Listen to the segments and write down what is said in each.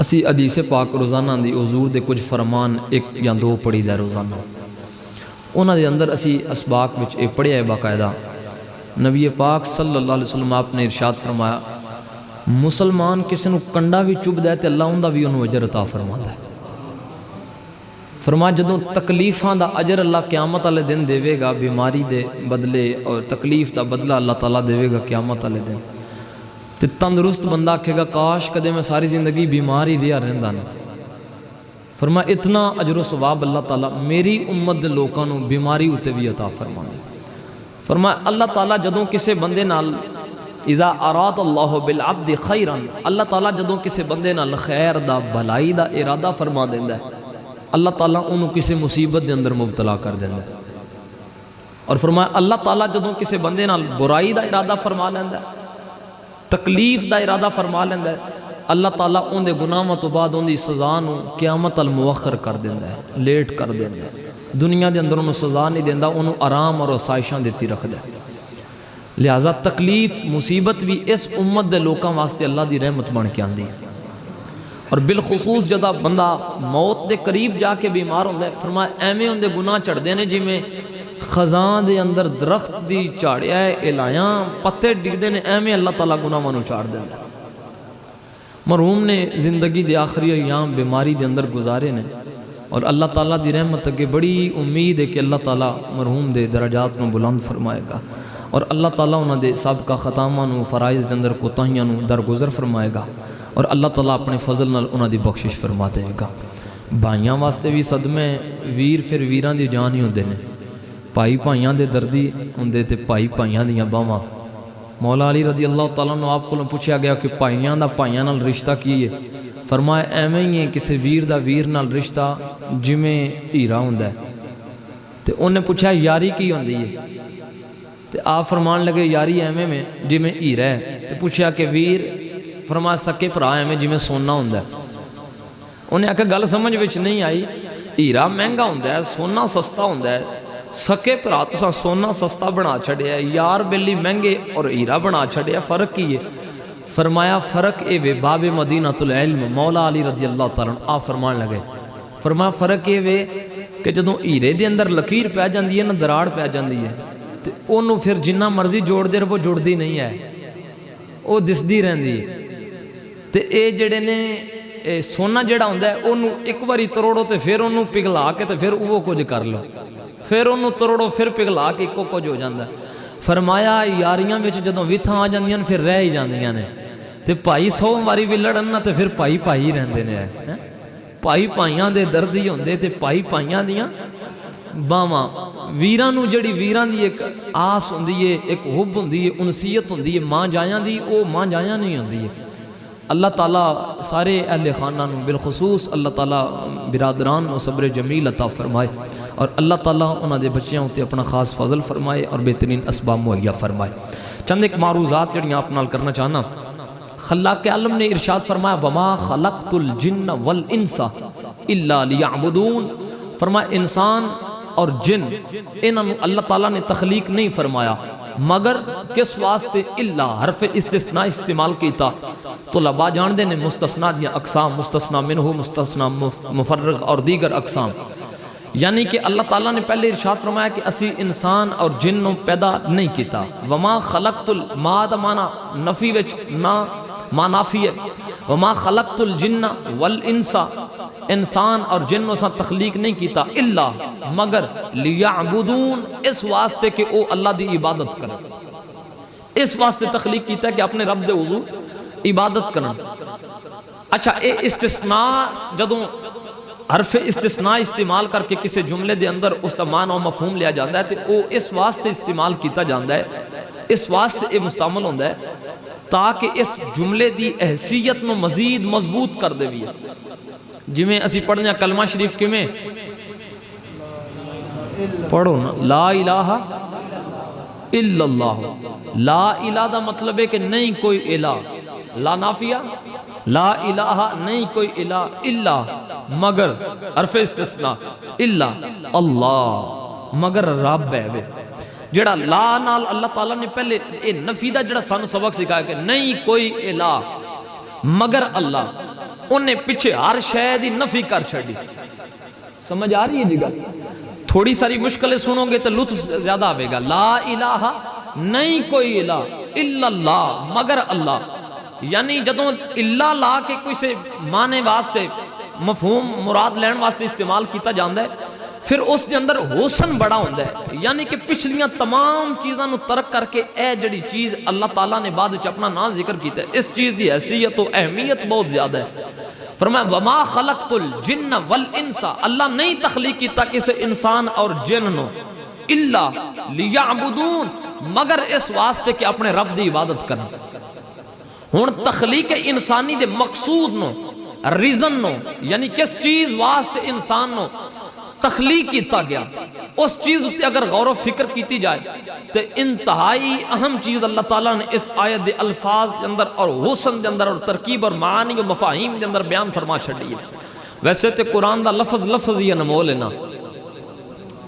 اسی حدیث پاک روزانہ دی حضور دے کچھ فرمان ایک یا دو پڑھی دا روزانہ، انہاں دے اندر اسی اسباق وچ اے پڑھیا ہے باقاعدہ نبی پاک صلی اللہ علیہ وسلم آپ نے ارشاد فرمایا مسلمان کسی نو کنڈا بھی چبھ دے تے اللہ اوندا بھی انہوں اجر عطا فرماتا ہے۔ فرمایا جدوں تکلیفاں دا اجر اللہ قیامت والے دن دے گا، بیماری دے بدلے اور تکلیف دا بدلہ اللہ تعالیٰ دے گا قیامت والے دن، تے تندرست بندہ کہے گا کاش کدے میں ساری زندگی بیمار ہی رہا رہندا نا۔ فرمایا اتنا اجر و ثواب اللہ تعالیٰ میری امت دے لوکاں نو بیماری ہوتے بھی عطا فرماندے۔ فرمایا اللہ تعالیٰ جدوں کسے بندے نال اذا اراد اللہ بالعبد خیرا، اللہ تعالیٰ جدوں کسے بندے نال خیر دا بھلائی دا ارادہ فرما دیندا ہے، اللہ تعالیٰ انہوں کسے مصیبت دے اندر مبتلا کر دیندا ہے۔ اور فرمایا اللہ تعالیٰ جدوں کسے بندے نال برائی دا ارادہ فرما لیندا ہے، تکلیف دا ارادہ فرما لیندا ہے، اللہ تعالیٰ ان دے گناہاں تو بعد ان دی سزا نو قیامت المؤخر کر دیندا ہے، لیٹ کر دیندا ہے، دنیا دے اندر انہوں سزا نہیں دیندا، انہوں آرام اور آسائشاں دیتی رکھدا ہے۔ لہٰذا تکلیف مصیبت بھی اس امت دے لوکاں واسطے اللہ دی رحمت بن کے آندی ہے۔ اور بالخصوص جدہ بندہ موت دے قریب جا کے بیمار ہوندہ ہے، فرمایا ایویں ان دے گناہ چڑھ دینے جی میں خزاں دے اندر درخت دی چاڑیا ہے الایاں پتے ڈگ دینے، ایویں اللہ تعالیٰ گناہ منو چاڑ دینا۔ مرحوم نے زندگی دے آخری ایام بیماری دے اندر گزارے نے، اور اللہ تعالیٰ دی رحمت کے بڑی امید ہے کہ اللہ تعالیٰ مرحوم دے درجات نو بلند فرمائے گا، اور اللہ تعالیٰ انہاں دے سابقہ خطامہ نو فرائض دے اندر کوتاہیاں نو درگزر فرمائے گا، اور اللہ تعالیٰ اپنے فضل نال انہاں دی بخشش فرما دے گا۔ بھائیاں واسطے بھی صدمے ویر پھر ویران دی جان ہی ہوندے نے، پائی پائیاں دے دردی ہوندے تے پائی پائیاں دیاں باواں۔ مولا علی رضی اللہ تعالیٰ عنہ آپ کو پوچھا گیا کہ پائیاں دا پائیاں نال رشتہ کی ہے؟ فرمایا ایویں ہی ہے کسی ویر دا ویر نال رشتہ جویں ہیرا ہوندا ہے۔ تے انہیں پوچھا یاری کی ہوندی ہے؟ تے آپ فرمان لگے یاری ایویں میں جویں ہیرا ہے۔ تے پوچھا کہ ویر؟ فرمایا سکے بھرا ایویں جویں سونا ہوندا ہے۔ انہیں آکھا گل سمجھ وچ نہیں آئی، ہیرا مہنگا ہوندا ہے، سونا سستا ہوندا ہے، سکے بھرا تساں سونا سستا بنا چھڑیا ہے، یار بیلی مہنگے اور ہیرا بنا چھڑیا، فرق کی ہے؟ فرمایا فرق اے وے باب مدینۃ العلم، مولا علی رضی اللہ تعالیٰ عنہ آپ فرمان لگے، فرمایا فرق اے وے کہ جدوں ہیرے دے اندر لکیر پہ جاندی ہے نا، دراڑ پہ جاندی ہے، تے انہوں پھر جنہ مرضی جوڑ دے وہ جوڑ دی نہیں ہے، وہ دسدی رہندی ہے۔ تے اے جڑے نے سونا جڑا ہوندا ہے انہوں ایک باری تروڑو تے پھر انہوں پگھلا کے تے پھر وہ کچھ کر لو، پھر انہوں تروڑو پھر پگھلا کے ایک کچھ ہو جاندہ ہے۔ فرمایا یاریاں وچ جدوں وتھاں آ جاندیاں پھر رہ ہی جاندیاں نے، تے بھائی 100 واری بھی لڑن نا تے پھر بھائی بھائی رہندے نے، بھائی بھائیاں دے دردی ہوندے تے بھائی بھائیاں دیاں باواں۔ ویران نو جڑی ویران دی ایک آس ہوندی ہے، ایک حب ہوندی ہے، انسیت ہوندی ہے ماں جایاں دی، او ماں جایاں نہیں ہوندی ہے۔ اللہ تعالیٰ سارے اہل خانہ نو بالخصوص اللہ تعالیٰ برادران نو صبر جمیل عطا فرمائے، اور اللہ تعالیٰ انہاں دے بچیاں ہوتے اپنا خاص فضل فرمائے اور بہترین اسباب مہیا فرمائے۔ چند ایک معروضات جڑیاں آپ نال کرنا چاہنا۔ خلاق عالم نے ارشاد فرمایا وما خلقت الجن والانس الا لیعبدون، فرمایا انسان اور جن انہاں نو اللہ تعالیٰ نے تخلیق نہیں فرمایا مگر کس واسطے؟ اللہ حرف استثناء استعمال کیتا۔ طلباء جان دے نے مستثناء دیا اقسام، مستثناء منہ، مستثناء مفرغ اور دیگر اقسام، یعنی کہ اللہ تعالیٰ نے پہلے ارشاد فرمایا کہ اسی انسان اور جنوں پیدا نہیں کیتا۔ وما خلقت الماد مانا نفی وچ نا ما نافی ہے، وما خلقت الجن والانس انسان اور جنوں سے تخلیق نہیں کیتا اللہ مگر لیعبدون، اس واسطے کہ او اللہ دی عبادت کریں، اس واسطے تخلیق کیتا ہے کہ اپنے رب دے حضور عبادت کریں۔ اچھا اے استثناء جدوں حرف استثناء استعمال کر کے کسی جملے دے اندر اس کا معنی و مفہوم لیا جاندہ ہے تو او اس واسطے استعمال کیتا جاندہ ہے، اس واسطے اے مستعمل ہوندہ ہے تاکہ اس جملے دی حیثیت نو مزید مضبوط کر دے بھی ہے۔ جمیں اسی پڑھنے کلمہ شریف کی میں پڑھو نا، لا الہ الا اللہ، لا الہ دا مطلب ہے کہ نہیں کوئی الہ، لا نافیہ، لا الہ نہیں کوئی الہ، الا مگر حرف استثناء، الا اللہ مگر رب ہے۔ جڑا لا نال اللہ تعالیٰ نے پہلے نفی دا جڑا سانو سبق سکھایا کہ نہیں کوئی الہ مگر اللہ، انہیں پیچھے ہر شے دی نفی کر چھڑی. سمجھ آ رہی ہے جی گل؟ تھوڑی ساری مشکلیں سنو گے تو لطف زیادہ آئے گا. لا الہ نہیں کوئی الہ الا اللہ مگر اللہ. یعنی جدوں اللہ لا کے کوئی سے معنی واسطے مفہوم مراد لین واسطے استعمال کیتا جاندہ ہے پھر اس کے اندر حسن بڑا ہوندہ ہے. یعنی کہ پچھلیاں تمام چیزاں نو ترک کر کے اے جڑی چیز اللہ تعالیٰ نے بعد وچ اپنا نام ذکر کیتا ہے اس چیز دی حیثیت و اہمیت بہت زیادہ ہے. فرمایا وما خلقت الجن والانس اللہ نہیں تخلیق کیتا کسی انسان اور جن نو الا لیعبدون مگر اس واسطے کہ اپنے رب دی عبادت کریں. ہن تخلیق انسانی دے مقصود نو ریزن نو یعنی کس چیز واسطے انسان نو تخلیق کیتا گیا اس چیز اتے اگر غور و فکر کیتی جائے تو انتہائی اہم چیز اللہ تعالیٰ نے اس آیت دے الفاظ دے اندر اور حسن دے اندر اور ترکیب اور معانی و مفاہیم دے اندر بیان فرما چھڑی ہے. ویسے تے قرآن دا لفظ ہی نمو لینا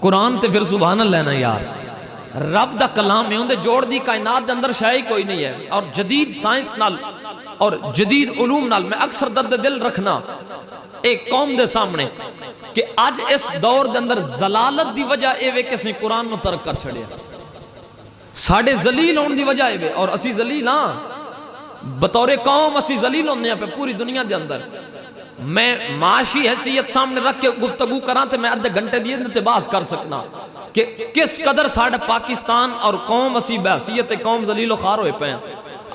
قرآن تے پھر سبحان اللہ نا یار رب دا کلام ہے اندے جوڑ دی کائنات دے اندر شاہی کوئی نہیں ہے. اور جدید سائنس نال اور جدید علوم نال میں اکثر درد دل رکھنا ایک قوم دے سامنے کہ آج اس دور دے اندر زلالت دی وجہ اے وے کسی قرآن نو ترک کر چھڑے ساڑھے ذلیل ہون دی وجہ اے وے. اور اسی ذلیل ہاں بطور قوم اسی ذلیل ہونے ہیں پہ پوری دنیا دے اندر. میں معاشی حیثیت سامنے رکھ کے گفتگو کراں تے میں آدھے گھنٹے دیئے تے باز کر سکنا کہ کس قدر ساڑھے پاکستان اور قوم اسی بحثیت قوم ذلیل و خار ہوئے پہ ہیں.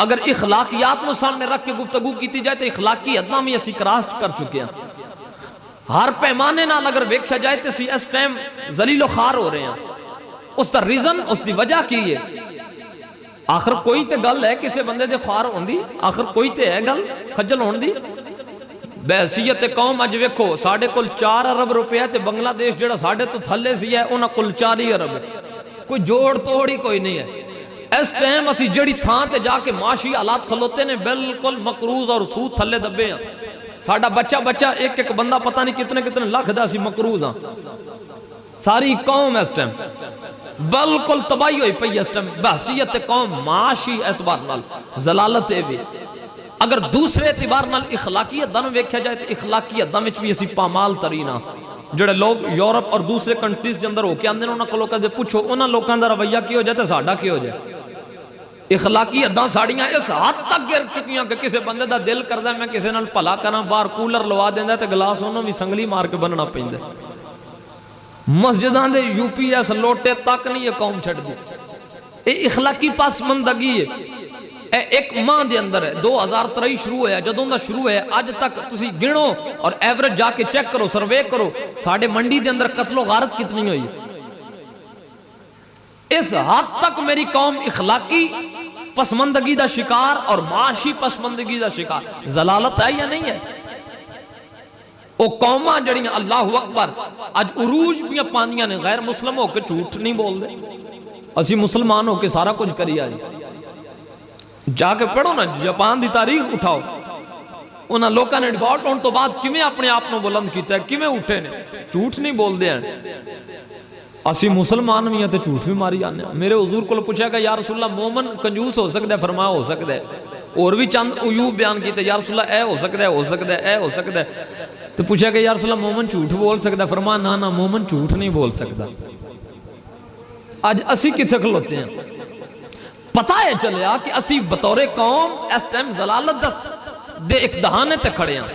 اگر اخلاقیات میں سامنے رکھ کے گفتگو کیتی جائے تو اخلاقی ادنا میں اسی کراس کر چکے ہیں. ہر پیمانے نال اگر ویکھا جائے تو اسی اس ٹائم ذلیل و خار ہو رہے ہیں. اس دا ریزن اس دی وجہ کی ہے آخر کوئی تے گل ہے کسے بندے دے خوار ہون دی آخر کوئی تے ہے گل خجل ہون دی. بحثیت قوم اج ویکھو ساڑھے کل 4 ارب روپے تے بنگلہ دیش جڑا ساڑھے تو تھلے سی ہے انہاں کل 4 ارب ہے. کوئی جوڑ توڑی کوئی نہیں ہے. اس ٹائم اسی جڑی تھاں تے جا کے معاشی حالات کھلوتے نے بالکل مقروض اور سود تھلے دبے ہیں. ساڑھا بچہ ایک بندہ پتہ نہیں کتنے لاکھ دا سی مقروض ہاں. ساری قوم اس ٹائم بالکل تباہی ہوئی پئی اس ٹائم بحثیت قوم معاشی اعتبار نال زلالت ہے بھی. اگر دوسرے اعتبار نال اخلاقیت دن ویکھا جائے تو اخلاقیت دن وچ بھی اسی پامال ترینا جڑے لوگ یورپ اور دوسرے کنٹریز کے اندر ہو کے آندے نے انہاں کو لوکاں دے پوچھو انہاں لوکاں دا رویہ کی ہو جائے تے ساڈا کی ہو جائے. اخلاقی اداں ساڑیاں اس حد تک گر چکیاں کہ کسے بندے دا دل کردہ میں کسے نال بھلا کراں باہر کولر لوا دیندہ تے گلاس انہوں بھی سنگلی مار کے بننا پیندے. مسجداں دے یو پی ایس لوٹے تک نہیں یہ قوم چھڑ دی. اے اخلاقی پاسماندگی ہے. اے ایک ماہ دے اندر ہے 2023 شروع ہے جدوں دا شروع ہے اج تک تسی گنو اور ایوریج جا کے چیک کرو سروے کرو ساڑھے منڈی دے اندر قتل و غارت کتنی ہوئی. اس حد تک میری قوم اخلاقی پسماندگی دا شکار اور معاشی پسماندگی دا شکار. زلالت ہے یا نہیں ہے؟ او قوماں جڑیاں اللہ اکبر آج عروج بھی پاندیاں نے غیر مسلم ہو کے جھوٹ نہیں بول دے. اسی مسلمان ہو کے سارا کچھ کری آئی. جا کے پڑھو نا جاپان دی تاریخ اٹھاؤ انہاں لوکاں نے ڈیفالٹ ہونے تو بعد کیویں اپنے آپ نو بلند کیتا ہے کیویں اٹھے نے جھوٹ نہیں بول دے ہیں. اسی مسلمان بھی ہیں تو جھوٹ بھی ماری آنے. میرے حضور کو پوچھا کہ یا رسول اللہ مومن کنجوس ہو سکتا ہے فرمایا ہو سکتا ہے. اور بھی چند عیوب بیان کیتے یا رسول اللہ اے ہو سکتا ہے ہو سکتا ہے اے ہو سکتا ہے. تو پوچھا کہ یا رسول اللہ مومن جھوٹ بول سکتا ہے فرمایا نا مومن جھوٹ نہیں بول سکتا. آج اسی کتھے کھلوتے ہیں پتہ ہے چلیا کہ اسی بطور قوم اس ٹائم زلالت دے ایک دہانے تے کھڑے ہیں.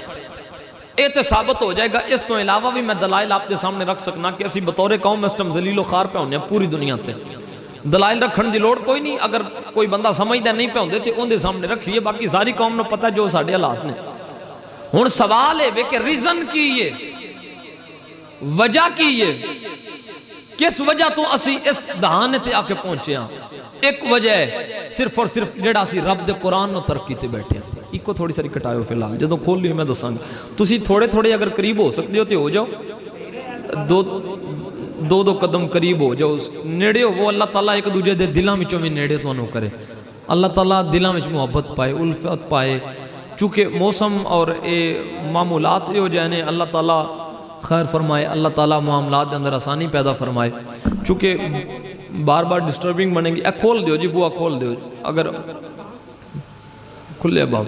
اے تے ثابت ہو جائے گا. اس تو علاوہ بھی میں دلائل آپ کے سامنے رکھ سکنا کہ اسی بطور قوم اس ٹائم ذلیل و خار پہ ہونے ہیں پوری دنیا تے. دلائل رکھن دی لوڑ کوئی نہیں. اگر کوئی بندہ سمجھدہ نہیں پہ ہوندے تے ان دے سامنے رکھیے باقی ساری قوم نے پتہ جو ساڑھے حالات نے. ہن سوال ہے کہ ریزن کی یہ وجہ کی یہ کس وجہ تو اسی اس دہانے تے آکے پہنچے ہیں. ایک وجہ ہے صرف اور صرف جڑا سی رب دے قرآن نو ترک کیتے بیٹھے ہیں. ایک کو تھوڑی ساری کٹائیو فی الحال جدوں کھول لی میں دساں گا. تسی تھوڑے اگر قریب ہو سکتے ہو تے ہو جاؤ. دو قدم قریب ہو جاؤ نیڑے ہو. وہ اللہ تعالیٰ ایک دوجہ دے دلاں وچوں بھی نیڑے تو انہوں کرے. اللہ تعالیٰ دلاں وچ محبت پائے الفت پائے. چونکہ موسم اور معمولات ہو جائے اللہ تعالیٰ خیر فرمائے. اللہ تعالیٰ معاملات دے اندر آسانی پیدا فرمائے. چونکہ بار بار ڈسٹربنگ بنیں گی. کھول دیو جی بوا کھول دیو اگر کھلے باب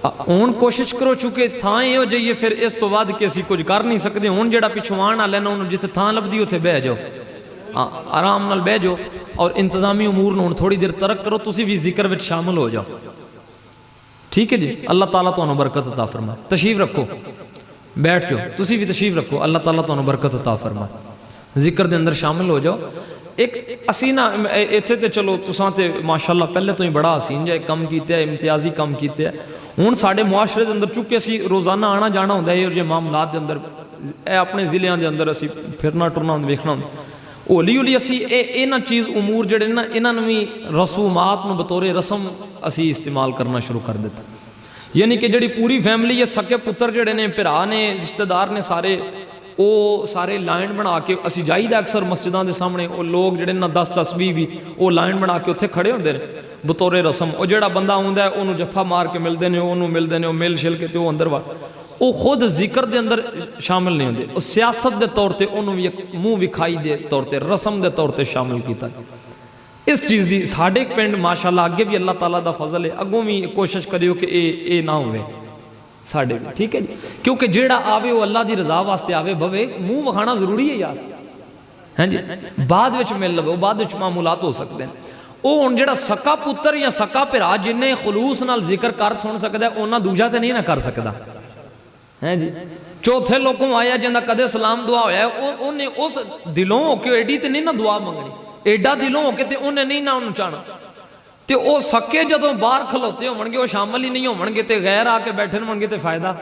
ہوں کوشش کرو چونکہ تھان یہ ہو جائیے پھر اس تو بعد کہ اسی کچھ کر نہیں سکتے ہوں جڑا پچھوں آن والے نا انہوں جتنے تھان لبدی اتنے بہ جاؤ آرام نال بہ جاؤ اور انتظامی امور نوں تھوڑی دیر ترک کرو تسی بھی ذکر وچ شامل ہو جاؤ ٹھیک ہے جی اللہ تعالیٰ تو انہوں برکت عطا فرمائے تشریف رکھو بیٹھ جاؤ تسی بھی تشریف رکھو اللہ تعالیٰ تو انہوں برکت عطا فرمائے ذکر دے اندر شامل ہو جاؤ ایک اسینہ ایتھے تے چلو تساں تے ماشاءاللہ پہلے تو ہی بڑا حسین جائے کم کیتے ہیں امتیازی کم کیتے ہیں ہوں ساڑھے معاشرے دے اندر چونکہ اسی روزانہ آنا جانا ہوتا ہے یہ معاملات دے اندر اے اپنے ضلع دے اندر اسی پھرنا ٹرنا ویکھنا ہولی ہولی اسی اینا چیز امور جڑے نا انہاں نوی رسومات نو بطور رسم اسی استعمال کرنا شروع کر دیتا یعنی کہ جڑی پوری فیملی ہے سکے پتر جڑے نے پھرا نے رشتہ دار نے سارے او سارے لائن بنا کے اسی جائیدہ اکثر مسجداں دے سامنے او لوگ جڑے نا 10-10 بھی او لائن بنا کے اتھے کھڑے ہوندے نے بطور رسم او جڑا بندہ ہوندا ہے انہوں جفا مار کے ملدے نے انہوں ملدے نے او مل شل کے تے او اندر وا او خود ذکر دے اندر شامل نہیں ہوندے او سیاست دے طور تے انہوں بھی منہ وکھائی دے طور تے رسم دے طور تے شامل کیتا اس چیز دی ساڑھے پنڈ ماشاءاللہ آگے بھی اللہ تعالیٰ دا فضل ہے اگوں بھی کوشش کریو کہ اے نہ ہوئے ساڑھے بھی ٹھیک ہے جی کیونکہ جیڑا آوے وہ اللہ دی رضا واسطے آوے بھوے منہ وکھانا ضروری ہے یار ہیں جی بعد وچ مل لو بعد وچ معمولات ہو سکتے ہیں او ان جیڑا سکا پتر یا سکا پھرا جنہیں خلوص نال ذکر کر سن سکتا ہے اونا دوجہ تے نہیں نہ کر سکتا ہیں جی چوتھے لوگوں آیا جندہ کدے سلام دعا ہویا ہے انہیں اس دلوں ہو کے ایڈی تے نہیں نہ دعا منگنی ایڈا دلوں ہو کے تے انہیں نہیں نہ انہوں چاہنا تے او سکے جدوں باہر کھلوتے ہو منگے وہ شامل ہی نہیں ہو منگے تے غیر آ کے بیٹھن منگے تے فائدہ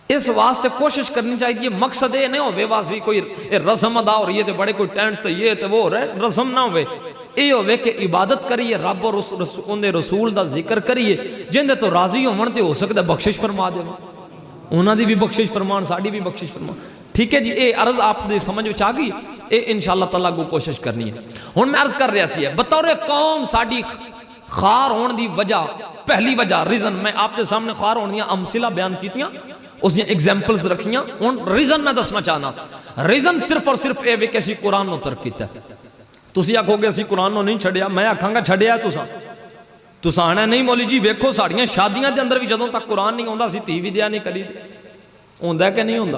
اس واسطے کوشش کرنی چاہیے مقصد یہ نہیں ہوئے واسی کوئی رسم ادا ہو رہی ہے تے بڑے کوئی ٹینٹ تے یہ تے وہ ہو رہا ہے رسم نہ ہوئے اے ہوئے کہ عبادت کریے رب اور اندے رسول دا ذکر کریے جن دے تو راضی ہو منتے ہو سکتا ہے بخشش فرما دے انہاں دی بھی بخشش فرمان ساڑی بھی بخشش فرمان ٹھیک ہے جی اے عرض آپ دے سمجھ وچ آگئی اے انشاءاللہ تعالیٰ کو کوشش کرنی ہے ہن میں عرض کر رہا سی ہے بطور قوم ساڑی خار ہون دی وجہ پہلی وجہ ریزن میں آپ دے سامنے خار ہون دیا امثلہ بیان کیتیاں اس نے ایگزامپلز رکھیاں ان ریزن میں دسنا چاہنا ریزن صرف اور صرف اے وے کہ اسی قرآن نو ترک کیتا ہے تسی آکھو گے اسی قرآن نو نہیں چھڑیا میں آکھاں گا چھڑیا ہے تسا آنا نہیں مولی جی ویکھو ساڑیاں شادیاں دے اندر بھی جدوں تک قرآن نہیں ہوندا اسی ٹی وی دیا نہیں کری ہوندا کہ نہیں ہوندا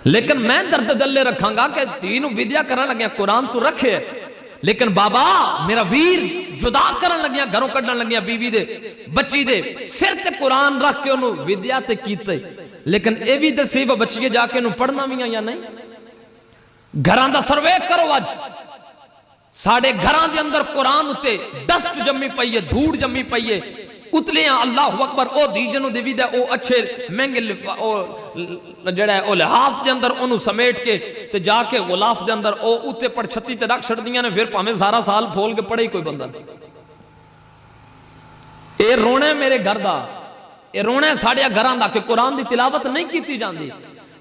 لیکن میں درد دلے رکھاں گا کہ تینوں ودیا کرن لگیا قرآن تو رکھے لیکن بابا میرا ویر جدا کرن لگیا گھروں کڈن لگیا بیوی دے بچی دے سر تے قرآن رکھ کے انہوں ودیا تے کیتے لیکن اے بھی دے سیبہ بچیے جا کے انہوں پڑھنا بھی یا نہیں گھران دا سروے کرو آج ساڑھے گھران دے اندر قرآن ہوتے ڈسٹ جمی پئیے دھوڑ جمی پئیے اتلیاں اللہ اکبر او دیجنو دیوی دے او اچھے مہنگے جڑا ہے او لحاف دے اندر انہوں سمیٹ کے تے جا کے غلاف دے اندر او اتے پڑھ چھتی تے رکھ چھڑ دیاں نے پھر پاہمیں سارا سال پھول کے پڑھے ہی کوئی بندہ اے رونے میرے گھر دا اے رونے ساڑھے گھران دا کہ قرآن دی تلاوت نہیں کیتی جاندی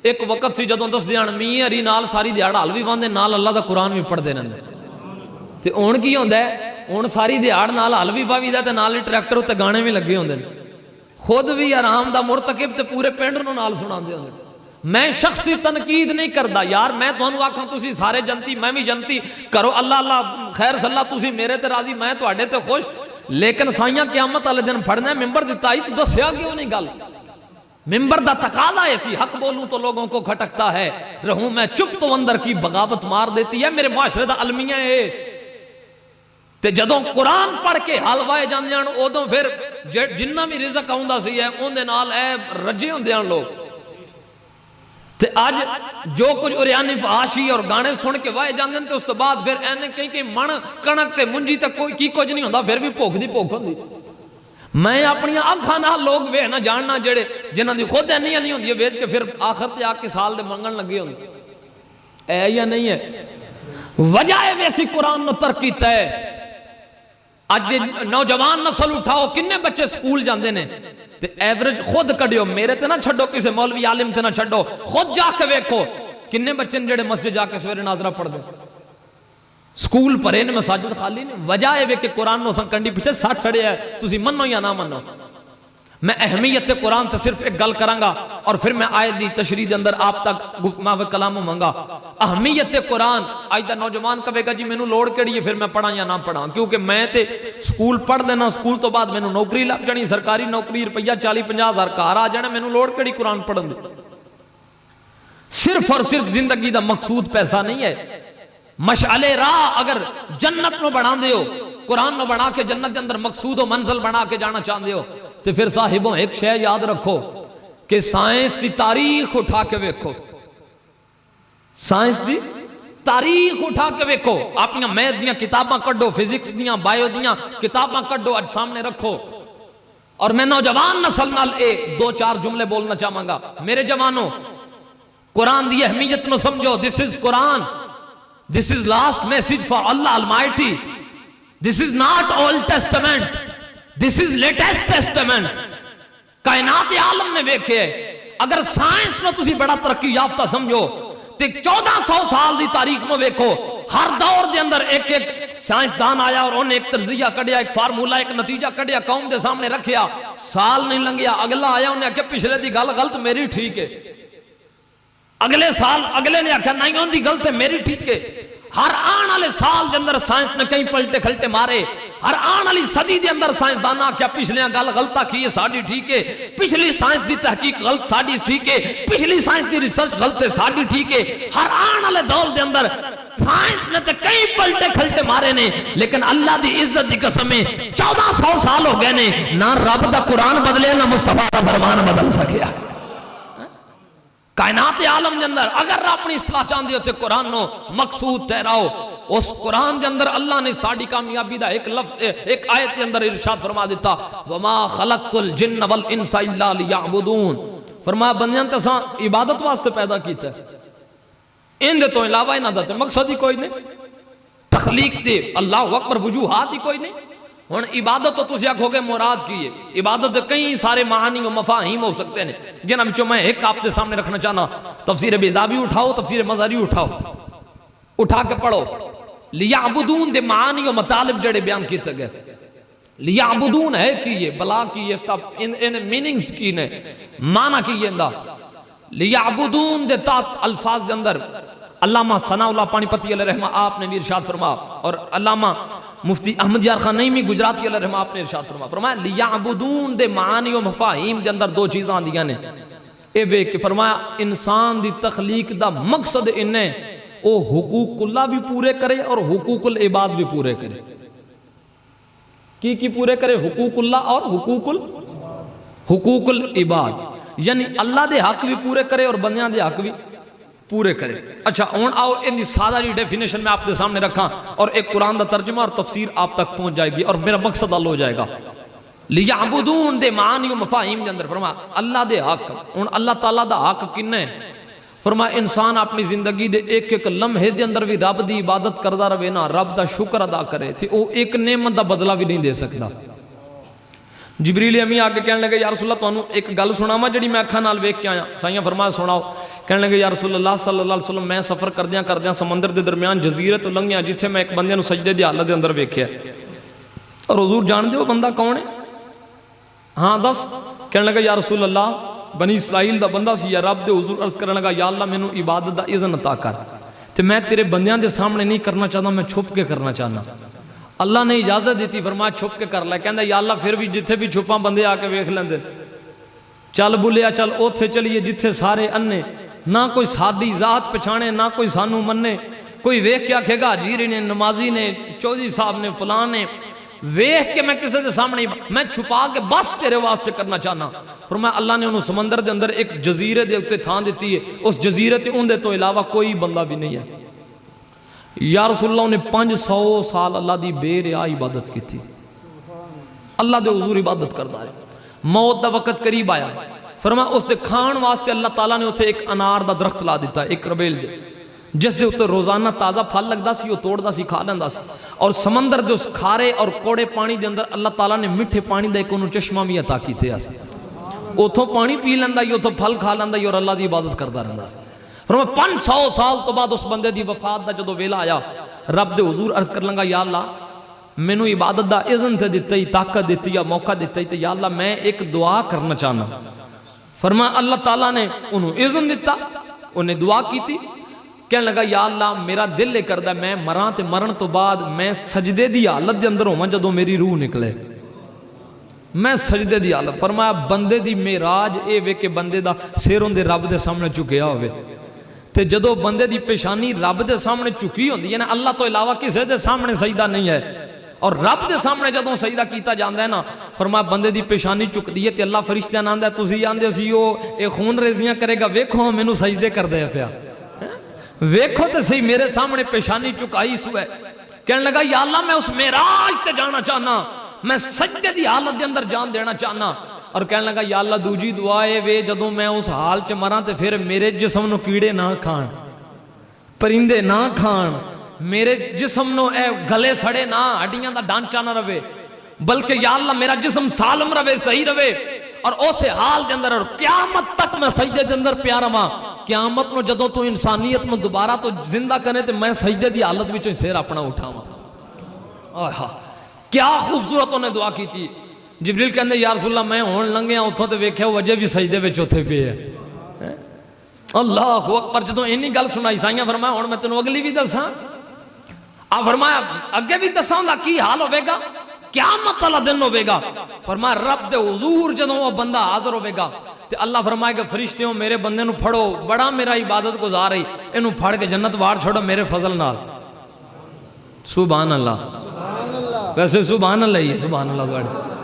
ایک وقت سی جدوں دس دیان میاں ری نال ساری دیاڑ حال بھی باندے نال اللہ دا قرآن بھی پڑھ دے رہندے تے اون کی ہوندہ ہے اون ساری دیاڑ نال حل بھی باوی دا تے نال ٹریکٹر تے گانے بھی لگے ہوندے خود بھی آرام دا مرتکب تے پورے پینڈ نو نال سنان دے ہوندے میں شخصی تنقید نہیں کردا یار میں تانوں آکھاں تسی سارے جنتی میں بھی جنتی کرو اللہ اللہ خیر صلی اللہ تسی میرے تے راضی میں تواڈے تے خوش لیکن سائیاں قیامت والے دن پڑھنا ہے ممبر دتا ہی تو دسیا کیوں نہیں گل ممبر دا تقاضا ایسی حق بولوں تو لوگوں کو کھٹکتا ہے رہوں میں چپ تو اندر کی بغاوت مار دیتی ہے میرے معاشرے دا المیہ ہے تے جدوں قرآن پڑھ کے حلوائے جان دیان اودوں پھر جنہ بھی رزق آؤندہ سی ہے ان دے نال اے رجے ہوں دیان لوگ تے آج جو کچھ اریانی فحاشی اور گانے سن کے وائے جان دین تے اس تو بعد پھر اینے کہیں من کنک تے منجی تے کوئی کی کچھ نہیں ہوندہ پھر بھی پوک دی ہوندی میں اپنی آنکھاں نہ لوگ وے نہ جاننا جڑے جنہاں دی خود نہیں ہوندی ہے بیچ کے پھر آخر تے آ کے سال دے منگن لگے ہوندے اے یا نہیں ہے وجہ ہے ویسی قرآن نو ترک کیتا ہے آج نوجوان نسل اٹھاؤ کنے بچے سکول جاندے نے تے ایوریج خود کڑیو میرے تے نہ چھڑو کسے مولوی عالم تے نہ چھڑو خود جا کے ویکھو کنے بچے جڑے مسجد جا کے سویرے ناظرہ پڑھ دے سکول پرے نے مساجد خالی نے وجہ ہے کہ قرآن نو سن کنڈی پیچھے ساتھ چھڑے ہے تسی منو یا نہ منو میں اہمیت قرآن سے صرف ایک گل کرانگا اور پھر میں آیت دی تشریح دے اندر آپ تک گفتگو کلام منگا. اہمیت قرآن آج دا نوجوان کہے گا جی میں نو لوڑ کیڑی ہے پھر میں پڑھا یا نہ پڑھا, کیونکہ میں تے سکول پڑھ لینا, سکول تو بعد میں نو نوکری لگ جانی, سرکاری نوکری, روپیہ 40-50 ہزار گھر آ جانا, میں نو لوڑ کیڑی قرآن پڑھن دی. صرف اور صرف زندگی دا مقصود پیسہ نہیں ہے. مشعل راہ اگر جنت نو بنا دے ہو, قرآن نو بنا کے جنت دے اندر مقصود و منزل بنا کے جانا چاہتے ہو, تو پھر صاحبوں ایک شے یاد رکھو کہ سائنس دی تاریخ اٹھا کے ویکھو, سائنس دی تاریخ اٹھا کے ویکھو, اپنی میتھ دیاں کتاباں کڈو, فزکس دیاں, بائیو دیاں کتاباں کڈو, اج سامنے رکھو. اور میں نوجوان نسل نال اے 2-4 جملے بولنا چاہوں گا. میرے جوانوں, قرآن دی اہمیت نو سمجھو. This is Quran. This is last message for Allah Almighty. This is not Old Testament. This is latest Testament. کائنات عالم نے ویکھے, اگر سائنس میں تسی بڑا ترقی یافتہ سمجھو تے 1400 سال دی تاریخ نو ویکھو, ہر دور دے اندر ایک ایک سائنسدان آیا اور انہیں ایک ترزیہ کڑیا, ایک فارمولہ, ایک نتیجہ کڑیا, قوم دے سامنے رکھیا. سال نہیں لنگیا, اگلا آیا, انہیں کہ پچھلے دی گل غلط, میری ٹھیک ہے. اگلے سال اگلے نے آکھا نہیں ہوندی غلط ہے, میری ٹھیک ہے. ہر آن والے سال دے اندر سائنس نے کئی پلٹے کھلٹے مارے. ہر آن والی صدی دے اندر سائنسدان آکھیا پچھلے گل غلطہ کی ہے, ساڈی ٹھیک ہے. پچھلی سائنس دی تحقیق غلط, ساڈی ٹھیک ہے. پچھلی سائنس دی ریسرچ غلط ہے, ساڈی ٹھیک ہے. ہر آن والے دور دے اندر سائنس نے تے کئی پلٹے کھلٹے مارے نے, لیکن اللہ دی عزت دی قسم 1400 سال ہو گئے نے, نہ رب دا قرآن بدلے نہ مصطفیٰ دا فرمان بدل سکیا. کائنات عالم دے اندر اگر اپنی اصلاح چاہتے ہو تو قرآن نو مقصود ٹھہراؤ. اس قرآن دے اندر اللہ نے ساڑی کامیابی دا ایک لفظ, ایک آیت دے اندر ارشاد فرما دیتا, وَمَا خَلَقْتُ الْجِنَّ وَالْإِنسَ إِلَّا لِيَعْبُدُونَ. فرمایا بندیاں تے ساں عبادت واسطے پیدا کیتا ہے, ان دے تو علاوہ ہی نہ دے مقصد ہی کوئی نہیں. تخلیق دے اللہ اکبر وجوہات ہی کوئی نہیں. ہن عبادت تو تسی آکھو گے مراد کی ہے, عبادت دے کئی سارے معانی و مفاہیم ہو سکتے ہیں, جنہاں وچوں میں ایک آپ دے سامنے رکھنا چاہنا. تفسیر بیضاوی اٹھاؤ, تفسیر مظہری اٹھاؤ, اٹھا کے پڑھو. لیعبدون دے معانی و مطالب جڑے بیان کیتے گئے. لیعبدون ہے کی یہ بلا کی یہ ان میننگز کی نے معنی کی یہ اندہ. لیعبدون دے تات الفاظ دے اندر علامہ ثناء اللہ پانی پتی علیہ رحمہ آپ نے بھی ارشاد فرما, اور علامہ مفتی احمد یار خان نعیمی گجراتی علیہ رحمہ آپ نے ارشاد فرمایا لیعبدون دے معانی و مفاہیم دے اندر 2 چیزاں دیاں نے. اے بے کہ فرمایا انسان دی تخلیق دا مقصد انہیں او حقوق اللہ بھی پورے کرے اور حقوق العباد بھی پورے کرے. کی پورے کرے؟ حقوق اللہ اور حقوق العباد, یعنی اللہ دے حق بھی پورے کرے اور بندیاں دے حق بھی پورے کرے. اچھا ہون آؤ ان دی سادہ جی ڈیفینیشن میں آپ دے سامنے رکھاں, اور ایک قرآن دا ترجمہ اور تفسیر آپ تک پہنچ جائے گی اور میرا مقصد حل ہو جائے گا. لیعبدون دے معانی و مفاہیم دے اندر فرمایا اللہ دے حق. ہن اللہ تعالیٰ دا حق کنے؟ فرمایا انسان اپنی زندگی دے ایک ایک لمحے دے اندر بھی رب دی عبادت کردہ رہے نا, رب دا شکر ادا کرے تھے, وہ ایک نعمت دا بدلہ بھی نہیں دے سکتا. جبریل امی آگے کہنے لگے یا رسول اللہ تانوں ایک گل سناواں جڑی میں اکھاں نال ویکھ کے آیا. سائیاں فرمایا سناؤ. کہنے لگے یا رسول اللہ صلی اللہ علیہ وسلم میں سفر کردیاں سمندر دے درمیان جزیرے تو لنگیاں جتھے میں ایک بندے نو سجدے دی حالت دے اندر ویکھیا, اور حضور جان دے وہ بندہ کون ہے؟ ہاں دس. کہنے لگا یا رسول اللہ بنی اسرائیل دا بندہ سی, یا رب دے حضور عرض کرنے لگا یا اللہ میں نو عبادت دا اذن عطا کر, تے میں تیرے بندیاں دے سامنے نہیں کرنا چاہتا, میں چھپ کے کرنا چاہنا. اللہ نے اجازت دیتی, فرمایا چھپ کے کر لے. کہندا یا اللہ پھر بھی جتھے بھی چھپاں بندے آ کے ویکھ لیندے, چل بلیا چل اوتھے چلیے جتھے سارے انے, نہ کوئی سادی ذات پچھانے, نہ کوئی سانو مننے, کوئی ویکھ کے آکھے گا حاجری نے, نمازی نے, چودھری صاحب نے, فلان نے, ویکھ کے میں کسی دے سامنے میں چھپا کے بس تیرے واسطے کرنا چاہنا. فرمایا اللہ نے انہوں سمندر دے اندر ایک جزیرے دے اتے تھان دیتی ہے, اس جزیرے تے ان دے تو علاوہ کوئی بندہ بھی نہیں ہے. یا رسول اللہ نے 500 سال اللہ دی بے ریا عبادت کی تھی, اللہ دے حضور عبادت کردہ رہے. موت دا وقت قریب آیا, فرمایا اس دے کھان واسطے اللہ تعالیٰ نے اتھے ایک انار دا درخت لا دیتا, ایک ربیل دے, جس دے اتھے روزانہ تازہ پھل لگدا سی, وہ توڑ دا سی, کھا لیندا سی. اور سمندر دے اس کھارے اور کوڑے پانی دے اندر اللہ تعالیٰ نے مٹھے پانی دا ایک انہوں چشمہ بھی عطا کیتے آسی, اتھوں پانی پی لیندا, اتھوں پھل کھا لیندا, اور اللہ دی عبادت کردہ رہندا سی. فرمایا 500 سال تو بعد اس بندے دی وفات دا جدو ویلا آیا, رب دے حضور عرض کر لنگا یا اللہ مینو عبادت دا اذن تے دیتا ہی، طاقت دیتی یا موقع دیتا ہی، تے یا اللہ میں ایک دعا کرنا چاہنا. فرمایا اللہ تعالیٰ نے انہوں اذن دیتا، انہیں دعا کی تھی. کہنے لگا یا اللہ میرا دل یہ کردہ میں مراں تے مرن تو بعد میں سجدے دی حالت دے اندر ہوں جدوں میری روح نکلے، میں سجدے دی حالت. فرمایا بندے دی معراج اے وے کہ بندے دا سر اندے رب دے سامنے چکیا ہوئے، تے جدو بندے دی پیشانی رب دے سامنے چکی ہوندی ہے نا، اللہ تو علاوہ کسے دے سامنے سجدہ نہیں ہے، اور رب دے سامنے جدوں سجدہ کیتا جاندہ ہے نا، فرمایا بندے دی پیشانی چک دی ہے تے اللہ فرشتہ آندہ ہے تسی آندے سی اے خون ریزیاں کرے گا، ویکھو مینوں سجدے کر دے پیا، ویکھو تے صحیح میرے سامنے پیشانی چکائی سو ہے. کہنے لگا یا اللہ میں اس معراج تے جانا چاہنا، میں سجدے دی حالت دے اندر جان دینا چاہنا. اور کہنے لگا یا اللہ دوجی دعائے وے جدوں میں اس حال چ مراں تے پھر میرے جسم نو کیڑے نہ کھان، پرندے نہ کھان، میرے جسم نو اے گلے سڑے نہ، ہڈیاں دا ڈانچہ نہ رہے، بلکہ یا اللہ میرا جسم سالم رہے، صحیح رہے. اور اسے حال دے اندر اور قیامت تک میں سجدے دے اندر پیارا ماں. قیامت نو جدوں تو انسانیت نو دوبارہ تو زندہ کرنے تے میں سجدے دی حالت وچوں سیر اپنا اٹھاواں. آہا کیا خوبصورت انہیں دعا کی تھی. جبریل کہندے یا رسول اللہ میں ہون لنگیا اتھوں تے ویکھیا وجہ بھی سجدے وچ اوتھے پے ہے. اللہ اکبر. جدوں اینی گل سنائی سائیاں فرمایا ہن میں تینوں اگلی بھی دساں. آپ فرمایا اگے بھی دساں دا کی حال ہوے گا، قیامت والا دن ہوے گا. فرمایا رب دے حضور جدوں وہ بندہ حاضر ہوے گا تے اللہ فرمائے گا فرشتیوں میرے بندے نو پھڑو، بڑا میرا عبادت گزار ہے، اینو پھڑ کے جنت وار چھوڑو میرے فضل نال. سبحان اللہ. ویسے سبحان اللہ ہی ہے، سبحان اللہ دوڑے.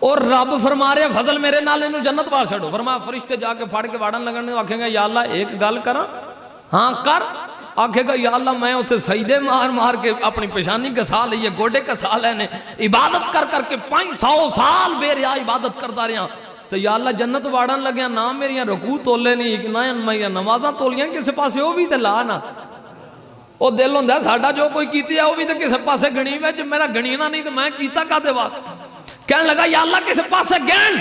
اور رب فرما رہے فضل میرے نال اینو جنت وار چھوڑو. فرمایا فرشتے جا کے پھڑ کے واڑن لگن آکھیں گے یا اللہ ایک گل کراں؟ ہاں کر. آکھے گا یا اللہ میں اتنے سجدے مار مار کے اپنی پیشانی کسا لئیے، گوڑے کسا لینے، عبادت کر کر کے 500 سال بے ریا عبادت کرتا رہا. تو یا اللہ جنت واڑن لگیا نہ میری رکوع تولے نہیں، نہ میری نمازاں تولیاں کسے پاسے وہ بھی تے لا نہ. وہ دل ہوندہ ہے ساڑھا جو کوئی کیتی ہے وہ بھی تے کسے پاسے گھنی میں، جب میرا گھنینا نہیں تو میں کیتا کا دے وقت. کہنے لگا یا اللہ کسے پاسے گھن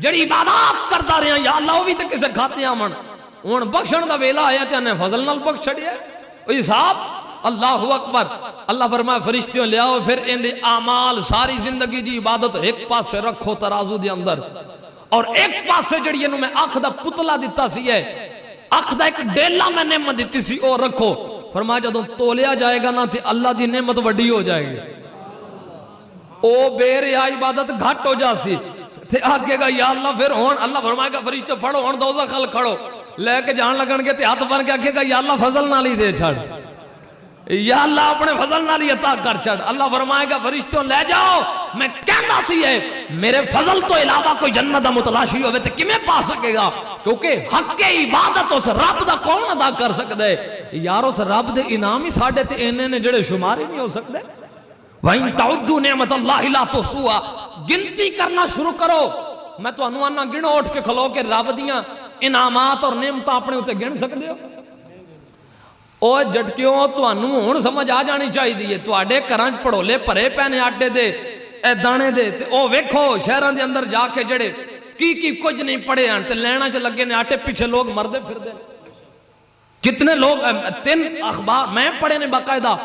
جڑی عبادات کرتا رہا، یا اللہ وہ بھی تے کسے کھاتے آمن. ہن بخشن دا ویلا آیا تے انہیں فضل نال بخش چھڑیا. اوہ صاحب اللہ اکبر. اللہ فرمایا فرشتیوں لے آؤ پھر ان دے اعمال ساری زندگی دی عبادت ایک پاسے رکھو ترازو دے اندر، اور ایک پاسے جڑی انہوں میں اکھ دا پتلا دیتا سی ہے، اکھ دا ایک ڈیلا میں نعمت دیتی سی اور رکھو. فرمایا جدوں تولیا جائے گا نا تے اللہ دی نعمت وڈی ہو جائے گی، او بے ریا عبادت گھٹ ہو جا سی. تے آگے گا یا اللہ پھر ہون اللہ فرمائے گا فرشتے پڑھو ہون دوزخ خل کھڑو، لے کے جان لگن کے تے ہاتھ بن کے آگے گا یا اللہ فضل نہ لی دے چھڑ، یا اللہ اپنے فضل نہ لی عطا کر چھڑ. اللہ فرمائے گا فرشتوں لے جاؤ، میں کہنا سی ہے میرے فضل تو علاوہ کوئی جنت متلاشی ہوئے تے کمیں پا سکے گا، کیونکہ حق عبادت اس رب دا کون ادا کر سکتے ہیں یار. اس رب دے انعام ہی ساڑھے تے انہیں نے جڑے شمار ہی نہیں ہو سکتے. وَإِن تَعُدُّوا نِعْمَةَ اللَّهِ لَا تُحْصُوهَا. گنتی کرنا شروع کرو. میں تو انوانا گنو اٹھ کے کھلو کے رب دیاں انعامات اور نعمتاں اپنے ہوتے گن سکتے ہو. او جٹکیوں تو انہوں ہون سمجھ آ جانی چاہی دیئے. تو آڈے کرانچ پڑھولے پرے پینے آٹے دے اے دانے دے تے او ویکھو شہران دے اندر جا کے جڑے کی کچھ نہیں پڑھے ہیں تے لینا چا لگے نے آٹے پیچھے لوگ مردے پھر دے. کتنے لوگ 3 اخبار میں پڑھے نے باقاعدہ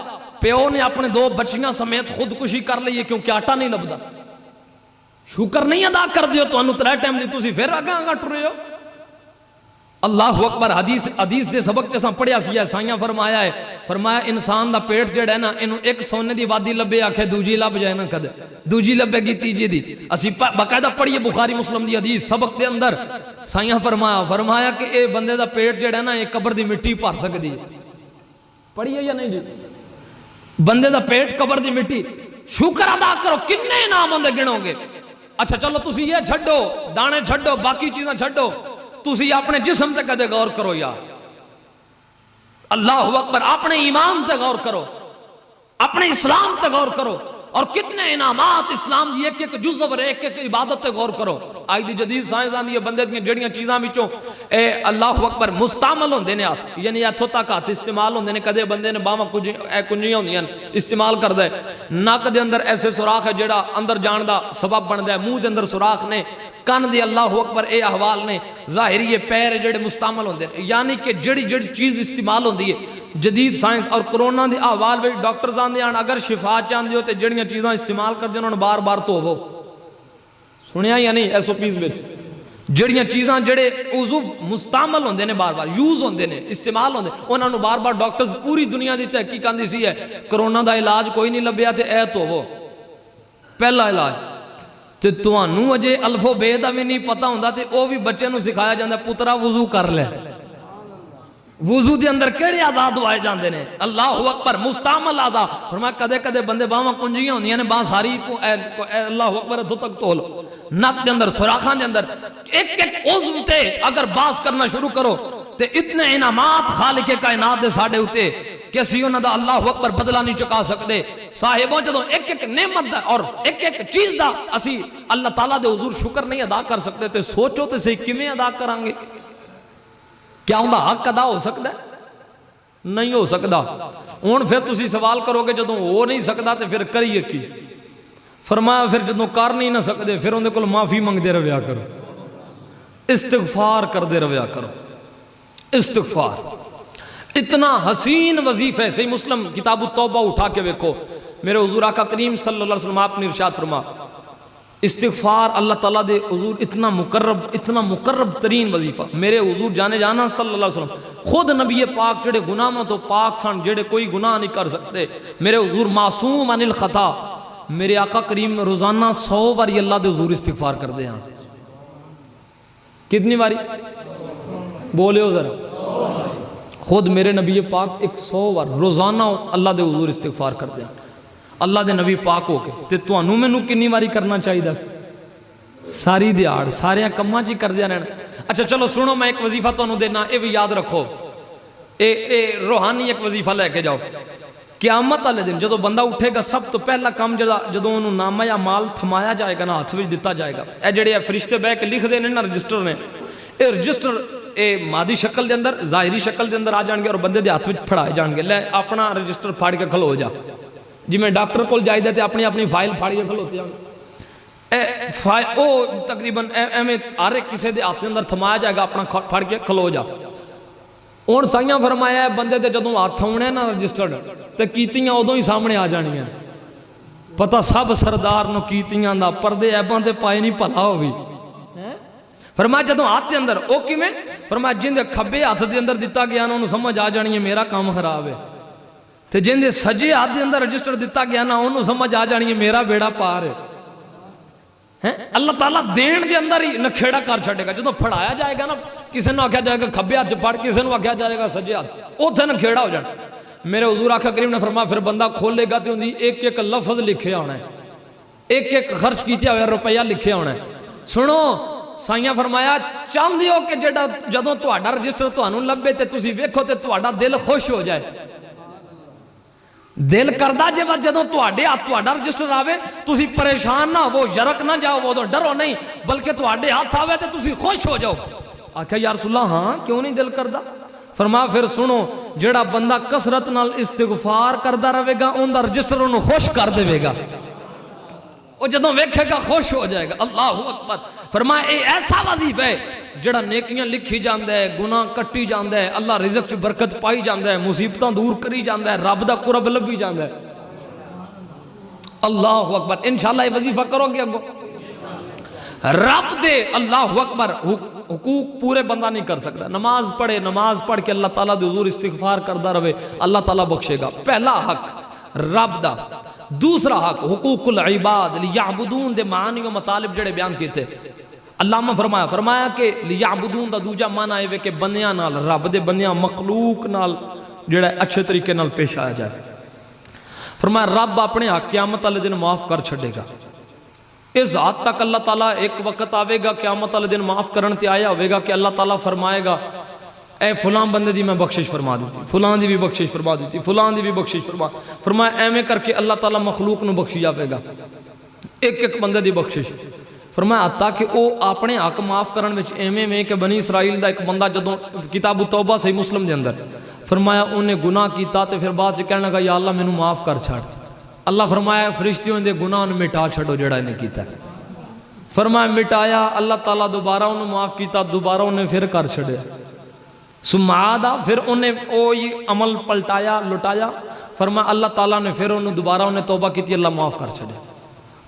پیو نے اپنے 2 بچیاں سمیت خودکشی کر لئیے کیونکہ آٹا نہیں لبدا. شکر نہیں ادا کر دیو تو انہوں 3 ٹائم دی تُسی پھر آگا آگا ٹرے ہو. اللہ اکبر. حدیث دے سبق جیسا پڑھیا سی ہے سائیاں فرمایا ہے، فرمایا انسان دا پیٹ جڑا ہے نا انہوں ایک سونے دی وادی لبے آکھے دوجی لب جائے نا کدے، دوجی لبے گی تیجی دی. اسی باقاعدہ پڑھیے بخاری مسلم دی حدیث سبق دے اندر سائیاں فرمایا کہ اے بندے دا پیٹ جڑا ہے نا ایک قبر دی مٹی پار سکدی. پڑھیے یا نہیں جی؟ بندے دا پیٹ قبر دی مٹی. شکر ادا کرو کتنے انعام ہوندے گنو گے. اچھا چلو تسی یہ چھڈو دانے چھڈو باقی چیزیں چھڈو، تسی اپنے جسم تے کدے غور کرو یا اللہ اکبر. اپنے ایمان تے غور کرو، اپنے اسلام تے غور کرو، اور کتنے انعامات اسلام دی ایک جزء اور ایک عبادت تے غور کرو. آج دی جدید سائنسدان یہ بندے دی جڑیاں چیزاں وچوں اے اللہ اکبر مستعمل ہوندے نے ہاتھ، یعنی ہتھوں تک ہاتھ استعمال ہوندے نے. کدے بندے نے باواں کچھ اے کنجیاں ہوندیاں استعمال کردا ہے، نک دے اندر ایسے سوراخ ہے جڑا اندر جان دا سبب بندا ہے، منہ دے اندر سوراخ نے، کان دے اللہ اکبر اے احوال نے. ظاہری یہ پیر جڑے مستعمل ہوندے، یعنی کہ جڑی چیز استعمال ہوندی ہے جدید سائنس اور کرونا دی احوال وچ ڈاکٹرز آندے ہیں اگر شفا چاہندے ہو تے جڑیاں چیزاں استعمال کردے انہاں نوں بار بار دھوو. سنیا یا نہیں ایس او پیز وچ جڑیاں چیزاں جڑے عضو مستعمل ہوندے نے بار بار یوز ہوندے نے استعمال ہوندے انہاں نوں بار بار ڈاکٹرز پوری دنیا دی تحقیق آندی سی ہے کرونا دا علاج کوئی نہیں لبیا تے اے دھوو پہلا علاج. تے تانوں اجے الف و بے دا بھی نہیں پتہ ہوندا تے او بھی بچے نوں سکھایا جاندا پترا وضو کر لے. وضو دے اندر کیڑے اعضاء دعائے جاندے نے اللہ اکبر مستعمل اعضاء. فرمایا کدے کدے بندے باواں کنجیاں ہوندیاں نے باں ساری اللہ اکبر اتھوں تک تول نک دے اندر سوراخاں دے اندر ایک ایک عضو تے اگر باس کرنا شروع کرو تے اتنے انعامات خالق کائنات دے ساڈے اوتے کہ اسی انہاں دا اللہ اکبر بدلہ نہیں چکا سکتے. صاحبوں جدوں ایک ایک نعمت دا اور ایک ایک چیز دا اسی اللہ تعالیٰ دے حضور شکر نہیں ادا کر سکتے تے سوچو تے صحیح کیویں ادا کران گے. کیا اوندا حق ادا ہو سکتا ہے؟ نہیں ہو سکتا. ہن پھر تسی سوال کرو گے جدوں ہو نہیں سکتا تے پھر کریے کی؟ فرمایا پھر جدوں کر نہیں نہ سکتے پھر اندے کول معافی منگدے رہیا کرو استغفار کردے رہیا کرو. استغفار اتنا حسین وظیفہ ہے. صحیح مسلم کتاب التوبہ اٹھا کے دیکھو میرے حضور آقا کریم صلی اللہ علیہ وسلم آپ نے ارشاد فرما استغفار اللہ تعالیٰ دے حضور اتنا مقرب ترین وظیفہ. میرے حضور جانے جانا صلی اللہ علیہ وسلم خود نبی پاک جڑے گناہوں تو پاک سن جڑے کوئی گناہ نہیں کر سکتے میرے حضور معصوم عن الخطا میرے آقا کریم روزانہ 100 باری اللہ دے حضور استغفار کر دے ہیں. کتنی باری بولے ہو ذرا؟ خود میرے نبی پاک 100 بار روزانہ اللہ دے حضور استغفار کر دے ہیں. اللہ دے نبی پاک ہو کے تے تانوں مینوں کنی باری کرنا چاہیے؟ ساری دیہاڑ سارے کماں چ کر دیا رہنا. اچھا چلو سنو میں ایک وظیفہ تانوں دینا اے بھی یاد رکھو اے روحانی ایک وظیفہ لے کے جاؤ. قیامت والے دن جدوں بندہ اٹھے گا سب تو پہلا کام جدوں انہوں نامہ یا مال تھمایا جائے گا نا ہاتھ وچ دتا جائے گا. اے جڑے فرشتے بہ کے لکھ دے نے نا رجسٹر نے اے رجسٹر اے مادی شکل دے اندر ظاہری شکل دے اندر آ جان گے اور بندے دے ہاتھ وچ پھڑائے جان گے. لے اپنا رجسٹر پھاڑ کے کھلو جا جی میں ڈاکٹر کول جائی دے تے اپنی فائل پھاڑ کے کھلوتے ہیں او تقریباً ایویں ہر ایک کسے دے ہاتھ دے اندر تھمایا جائے گا اپنا پھاڑ کے کھلو جا. اور سائیاں فرمایا ہے بندے دے جدوں ہاتھ ہونے نا رجسٹرڈ تے کیتیاں ادوں ہی سامنے آ جانیاں. پتہ سب سردار نو کیتیاں دا پردے ایباں تے پائے نہیں بھلا ہووی. فرمایا جدوں ہاتھ دے اندر او کیویں؟ فرمایا جن دے کھبے ہاتھ دے اندر دتا گیا نا انہوں سمجھ آ جانی ہے میرا کام خراب ہے تے جن دے سجے ہاتھ دے اندر رجسٹر دتا گیا نا انہوں سمجھ آ جانی ہے میرا بیڑا پار ہے. اللہ تعالیٰ دین دے اندر ہی نکھیڑا کر چھڑے گا. جدوں پڑھایا جائے گا نا کسے نو آکھیا جائے گا کھبے ہاتھ پڑھ کسے نو آکھیا جائے گا سجے ہاتھ اوتھے نکھیڑا ہو جانا. میرے حضور آقا کریم نے فرمایا پھر بندہ کھولے گا تے ہوندی ایک ایک لفظ لکھے ہونا ہے ایک ایک خرچ کیتے ہوئے روپیہ لکھے ہونا ہے. سنو سائیاں فرمایا چاہندے ہو کہ جدوں تہاڈا رجسٹر تانوں لبے تے تسی ویکھو تے تہاڈا دل خوش ہو جائے. دل کردہ جدوں تہاڈے ہاتھ تہاڈا رجسٹر آوے تسی پریشان نہ ہو یرک نہ جاؤ وہ ڈرو نہیں بلکہ تہاڈے ہاتھ آوے تے تسی خوش ہو جاؤ. آکھیا یا رسول اللہ ہاں کیوں نہیں دل کردہ؟ فرمایا پھر سنو جڑا بندہ کثرت نال استغفار کردہ رہے گا ان دا رجسٹر انہوں خوش کر دے گا وہ جدوں ویکھے گا خوش ہو جائے گا. اللہ اکبر. فرمایا اے ایسا وظیفہ ہے جڑا نیکیاں لکھی جاندہ ہے گناہ کٹی جاندہ ہے اللہ رزق چ برکت پائی جاندہ ہے مصیبتاں دور کری جاندہ ہے رب دا قرب لبھی جاندہ ہے. اللہ اکبر. انشاءاللہ یہ وظیفہ کرو گے اگو رب دے اللہ اکبر حقوق پورے بندہ نہیں کر سکتا. نماز پڑھے نماز پڑھ کے اللہ تعالیٰ دے حضور استغفار کردہ رہے اللہ تعالیٰ بخشے گا. پہلا حق رب دا. دوسرا حق حقوق العباد لیعبدون دے معنی و مطالب جڑے بیان کیتے علامہ فرمایا کہ لیعبدون دا دوجا معنی ہے کہ بندیاں نال رب دے بندیاں مخلوق نال جڑا اچھے طریقے نال پیش آیا جائے. فرمایا رب اپنے حق قیامت والے دن معاف کر چھڑے گا. اس حد تک اللہ تعالیٰ ایک وقت آوے گا قیامت والے دن معاف کرن تے آیا ہوئے گا کہ اللہ تعالیٰ فرمائے گا اے فلاں بندے دی میں بخشش فرما دیتی فلاں دی بھی بخشش فرما دیتی فلاں دی بھی بخشش فرمایا ایویں کر کے اللہ تعالیٰ مخلوق نو بخشی جاوے گا ایک ایک بندے دی بخشش. فرمایا حتیٰ کہ او اپنے حق معاف کرن وچ ایویں میں کہ بنی اسرائیل دا ایک بندہ جدوں کتاب التوبہ صحیح مسلم دے اندر فرمایا انہیں گناہ کیتا تے پھر بعد سے کہنے لگا یا اللہ مینوں معاف کر چھڑ. اللہ فرمایا فرشتیوں دے گناہ نوں مٹا چھڑو جڑا انہیں کیتا. فرمایا مٹایا اللہ تعالیٰ دوبارہ انہوں معاف کیتا دوبارہ انہیں پھر کر چھڑے. ثم عاد، پھر انہیں وہی عمل پلٹایا لٹایا. فرمایا اللہ تعالیٰ نے پھر انہوں دوبارہ انہیں توبہ کی تھی، اللہ معاف کر چھڑے.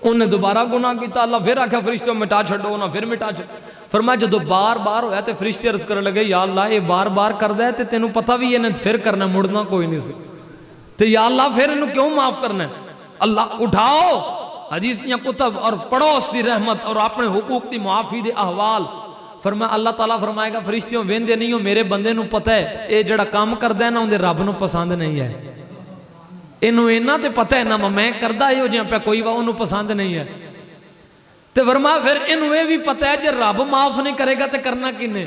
انہیں دوبارہ گناہ کیتا، اللہ پھر آکھا فرشتوں مٹا چھڑو، انہیں پھر مٹا چھڑو. فرمایا جدو بار بار ہویا تے فرشتے عرض کرنے لگے یا اللہ یہ بار بار کر دے تے تینوں پتہ بھی انہیں پھر کرنا مڑنا کوئی نہیں سی، تے یا اللہ پھر انہوں کیوں معاف کرنا ہے؟ اللہ اٹھاؤ حدیث دیا کتب اور پڑھو اس دی رحمت اور اپنے حقوق دی معافی دے احوال. فرمایا اللہ تعالیٰ فرمائے گا فرشتیوں ویندے نہیں ہو، میرے بندے نو پتہ ہے اے جڑا کام کردہ ہے نا اندے رب نو پسند نہیں ہے. انہوں اینا تے پتہ ہے نا میں کردہ ہی ہو جہاں پہ کوئی وہ انہوں پسند نہیں ہے. تے فرمایا پھر انہوں یہ بھی پتہ ہے جب رب معاف نہیں کرے گا تے کرنا کنے؟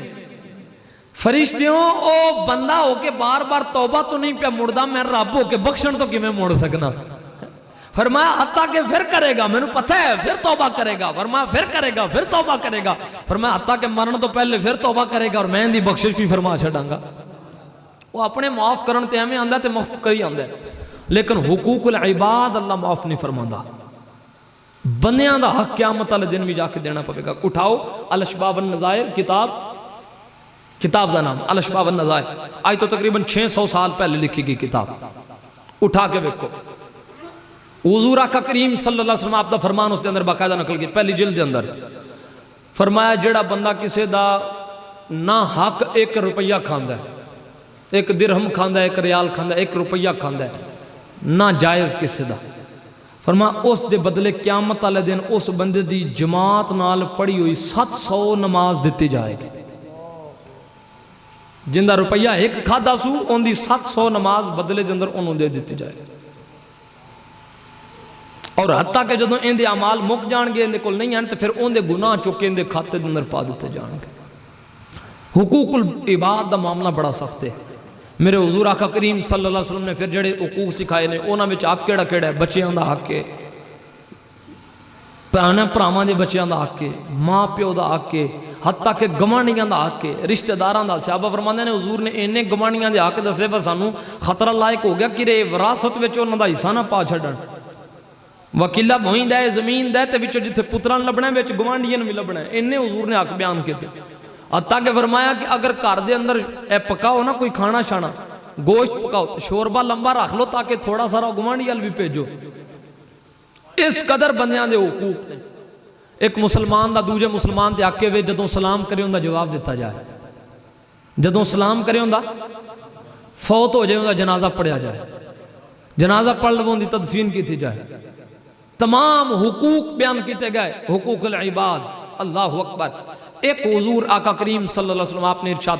فرشتیوں او بندہ ہو کے بار بار توبہ تو نہیں پہ مڑدا، میں رب ہو کے بخشن تو کی میں مڑ سکنا. فرمایا حتیٰ کہ پھر کرے گا، میں نے پتہ ہے پھر توبہ کرے گا. فرمایا پھر کرے گا، پھر توبہ کرے گا. فرمایا حتیٰ کہ مرن تو پہلے پھر توبہ کرے گا اور میں اندھی بخشش بھی فرما چھڑاں گا. وہ اپنے معاف کرن تے ہمیں آندہ تے معاف کری آندہ ہے، لیکن حقوق العباد اللہ معاف نہیں فرماندہ. بندیاں دا حق قیامت والے دن بھی جا کے دینا پڑے گا. اٹھاؤ الاشباب والنظائر کتاب دا نام الاشباب والنظائر، آج تو تقریباً 600 سال پہلے لکھی گئی کتاب. اٹھا کے دیکھو حضور آقا کریم صلی اللہ علیہ وسلم آپ دا فرمان اس دے اندر باقاعدہ نقل کی پہلی جلد دے اندر. فرمایا جڑا بندہ کسے دا نہ حق 1 روپیہ کھاندا ہے، 1 درہم کھاندا ہے، 1 ریال کھاندا ہے، 1 روپیہ کھاندا ہے، نہ جائز کسے دا. فرمایا اس دے بدلے قیامت والے دن اس بندے دی جماعت نال پڑھی ہوئی 700 نماز دیتی جائے گی. جندہ روپیہ 1 کھادا سو ان دی 700 نماز بدلے دے اندر انہوں دے دیتی جائے گی. اور حتیٰ کہ جدوں ان دے اعمال مک جان گے ان دے کول نہیں آنے تو پھر ان دے گناہ چکے ان دے کھاتے دے اندر پا دیتے جان گے. حقوق العباد دا معاملہ بڑا سخت ہے. میرے حضور آقا کریم صلی اللہ علیہ وسلم نے پھر جڑے حقوق سکھائے نے انہاں وچ حق کیڑا کیڑا ہے؟ بچیاں دا حق ہے، پراواں دے بچیاں دا حق ہے، ماں پیو دا حق ہے، حتیٰ کہ گوانڈیاں دا حق ہے، رشتہ داراں دا. صحابہ فرماندے نے حضور نے انہیں گوانڈیاں دے حق دسے پر سانو خطرہ لائق ہو گیا کہ وراثت وچ انہاں دا حصہ نہ پا چھڈن. وکیلہ بھوئیں دے زمین دے تے وچ جتھے پتران لبنا ہے وچ گوانڈیاں بھی لبنا ہے. انہیں حضور نے حق بیان کیتے. حتیٰ کہ فرمایا کہ اگر گھر دے اندر پکاؤ نا کوئی کھانا شانا گوشت پکاؤ تو شوربہ لمبا رکھ لو تاکہ تھوڑا سارا گوانڈیاں بھی بھیجو. اس قدر بندیاں دے حقوق نے. ایک مسلمان دا دوجے مسلمان تے آکے وے جدوں سلام کرے ہوں دا جواب دیتا جائے، جدوں سلام کرے ہوں دا فوت ہو جائے ہوں دا جنازہ پڑھیا جائے، جنازہ پڑھ لوں دی تدفین کی تھی جائے. تمام حقوق بیان کیتے گئے، حقوق العباد. اللہ اکبر. ایک حضور آقا کریم صلی اللہ علیہ وسلم آپ نے ارشاد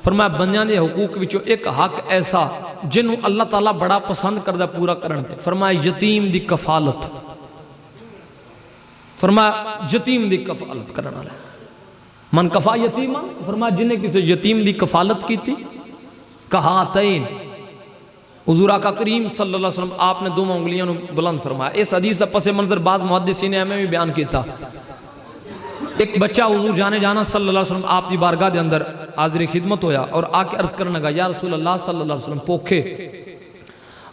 فرمایا بندیاں دے حقوق وچوں ایک حق ایسا جنہوں اللہ تعالیٰ بڑا پسند کردہ پورا کرن تے. فرمایا یتیم دی کفالت. فرمایا یتیم دی کفالت کرنا ہے. من کفا یتیما، فرمایا جنہیں کسی یتیم دی کفالت کی تھی کہا تین. حضور آقا کریم صلی اللہ علیہ وسلم آپ نے 2 انگلیاں بلند فرمایا. اس حدیث دا پس منظر بعض محدثین نے ہمیں بھی بیان کیتا. ایک بچہ حضور جانے جانا صلی اللہ علیہ وسلم آپ دی بارگاہ دے اندر حاضر خدمت ہویا اور آکے عرض کرنے لگا یا رسول اللہ صلی اللہ علیہ وسلم پوکھے.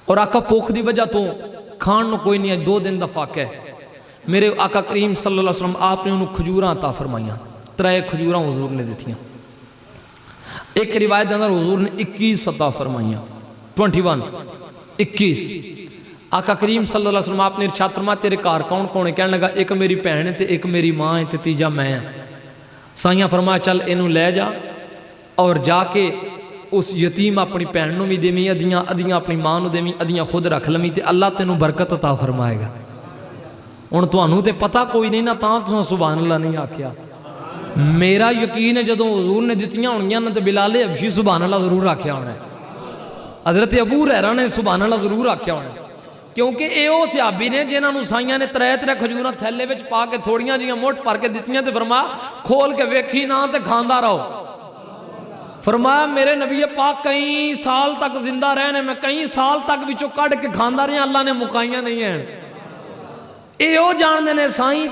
اور آقا پوکھ دی وجہ تو کھان نو کوئی نہیں ہے، 2 دن دا فاقہ ہے. میرے آقا کریم صلی اللہ علیہ وسلم آپ نے انہوں کھجوراں عطا فرمائیاں، 3 کھجوراں حضور نے دیتیاں. ایک روایت دے اندر حضور نے 21 عطا فرمائیاں، 21. آقا کریم صلی اللہ علیہ وسلم آپ نے ارشاد فرمایا تیرے کار کون کون ہے؟ کہنے لگا ایک میری بہن ہے تے ایک میری ماں ہے تے تیجا میں ہیں. سائیاں فرمایا چل انہوں لے جا اور جا کے اس یتیم اپنی بہن نو بھی دیویں، ادیاں اپنی ماں نو دیویں، ادیاں خود رکھ لویں تے اللہ تینوں برکت عطا فرمائے گا. ہن تانوں تے پتہ کوئی نہیں نا تاں تساں سبحان اللہ نہیں آکھیا. میرا یقین ہے جدوں حضور نے دتیاں ہونگیاں نا تے بلال حبشی سبحان اللہ ضرور آکھیا ہونا ہے، حضرت ابو ہریرہ نے سبحان اللہ ضرور آکھیا ہونا ہے. کیونکہ اے او صحابی نے جنہاں نو سائیاں نے 3 کھجوراں تھیلے وچ پا کے تھوڑیاں جیاں موٹ پر کے دتیاں تے فرمایا کھول کے ویکھی نہ تے کھاندا رہو. فرمایا میرے نبی پاک کئی سال تک زندہ رہنے میں کئی سال تک وچوں کڈ کے کھاندا رہیا، اللہ نے مکائیاں نہیں ہیں. اے او جان دے نے سائیں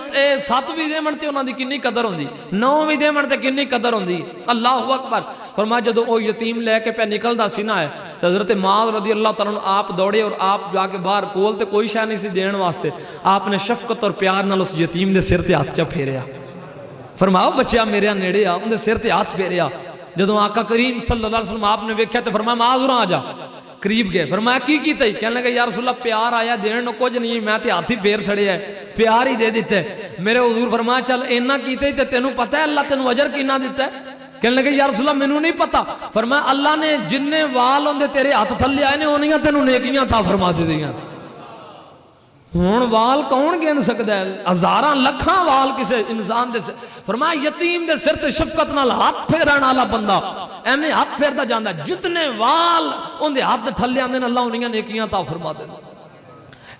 7 بھی دے من تے انہاں دی کنی قدر ہوندی، 9 بھی دے من تے کنی قدر ہوندی. اللہ اکبر. فرمایا جدو او یتیم لے کے پہ نکلدا سی نا ہے حضرت معاذ رضی اللہ تعالیٰ عنہ آپ دوڑے اور آپ جا کے باہر کول تے کوئی شے نہیں سی دین واسطے، آپ نے شفقت اور پیار نال اس یتیم دے سر تے ہاتھ چا پھیریا. فرمایا بچیا میرے نیڑے آ، ان دے سر تے ہاتھ پھیریا. جدوں آقا کریم صلی اللہ علیہ وسلم آپ نے ویکھیا تے فرمایا معاذ آ جا، قریب گئے، فرمایا کی کیتا ہی؟ کہنے لگا یا رسول اللہ پیار آیا دین نو کچھ نہیں، میں تے ہاتھ ہی پھیر چھڑیا ہے، پیار ہی دے دیتے ہیں۔ میرے حضور فرمایا چل اینا کیتا ہی تے تینوں پتہ ہے اللہ تینوں اجر کینا دیتا ہے؟ کہنے لگے یا رسول اللہ مینوں نہیں پتا۔ فرمایا اللہ نے جننے وال ہوندے تیرے ہاتھ تھلے آئے نے اونیاں تینوں نیکیاں عطا فرما دیاں۔ ہون وال کون گن سکتا ہے؟ ہزاراں لکھاں وال کسے انسان دے سے۔ فرمایا یتیم دے سر تے شفقت نال ہاتھ پھیرن والا بندہ ایویں ہاتھ پھیردا جاندا ہے، جتنے وال اون دے ہاتھ تھلے آندے نے اللہ اونیاں نیکیاں عطا فرما دیندا۔